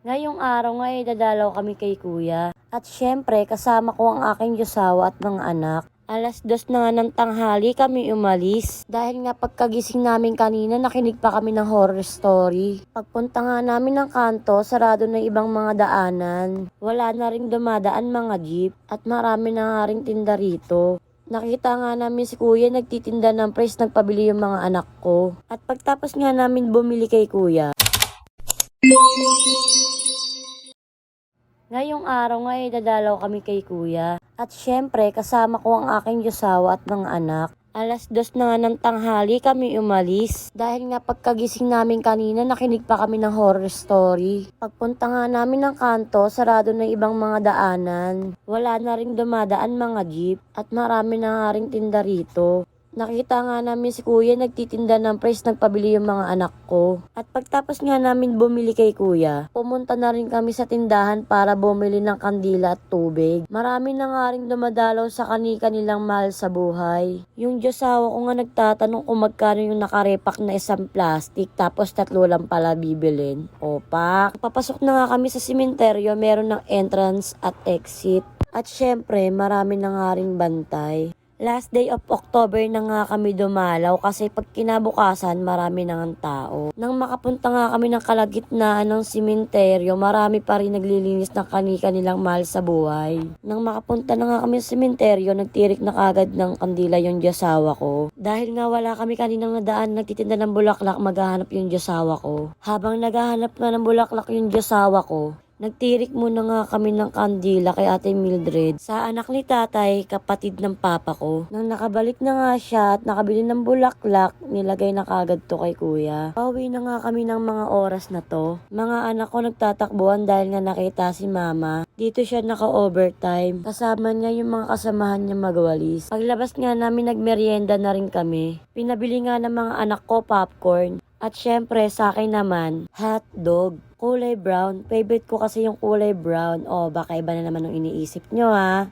Ngayong araw nga ay dadalaw kami kay kuya. At syempre kasama ko ang aking josawa at mga anak. 2:00 na nga ng tanghali kami umalis. Dahil nga pagkagising namin kanina nakinig pa kami ng horror story. Pagpunta nga namin ng kanto, sarado na ibang mga daanan. Wala na ring dumadaan mga jeep at marami na nga ring tinda rito. Nakita nga namin si kuya nagtitinda ng price, nagpabili yung mga anak ko. At pagtapos nga namin bumili kay kuya, ngayong araw nga ay dadalaw kami kay kuya. At syempre kasama ko ang aking josawa at mga anak. 2:00 na nga ng tanghali kami umalis. Dahil nga pagkagising namin kanina nakinig pa kami ng horror story. Pagpunta nga namin ng kanto, sarado na ibang mga daanan. Wala na ring dumadaan mga jeep at marami na nga ring tinda rito. Nakita nga namin si kuya nagtitinda ng price, nagpabili yung mga anak ko. At pagtapos nga namin bumili kay kuya, pumunta na rin kami sa tindahan para bumili ng kandila at tubig. Marami na nga rin dumadalaw sa kanilang mahal sa buhay. Yung josawa ko nga nagtatanong kung magkano yung nakarepak na isang plastic, tapos 3 lang pala bibilin. Opak! Papasok na nga kami sa sementeryo, meron ng entrance at exit. At syempre marami na nga rin bantay. Last day of October na nga kami dumalaw kasi pag kinabukasan marami na nga tao. Nang makapunta nga kami ng kalagitnaan ng sementeryo, marami pa rin naglilinis ng kanilang mahal sa buhay. Nang makapunta na nga kami sa sementeryo, nagtirik na kagad ng kandila yung josawa ko. Dahil nga wala kami kaninang nadaan nagtitinda ng bulaklak, maghahanap yung josawa ko. Habang naghahanap nga ng bulaklak yung josawa ko, nagtirik muna nga kami ng kandila kay Ate Mildred sa anak ni tatay, kapatid ng papa ko. Nang nakabalik na nga siya at nakabili ng bulaklak, nilagay na kagad to kay kuya. Pauwi na nga kami ng mga oras na to. Mga anak ko nagtatakbuhan dahil nga nakita si mama. Dito siya naka-overtime. Kasama niya yung mga kasamahan niya magwalis. Paglabas nga namin nagmerienda na rin kami. Pinabili nga ng mga anak ko popcorn. At syempre sa akin naman, hotdog. Kulay brown. Favorite ko kasi yung kulay brown. O baka iba na naman ang iniisip nyo ha.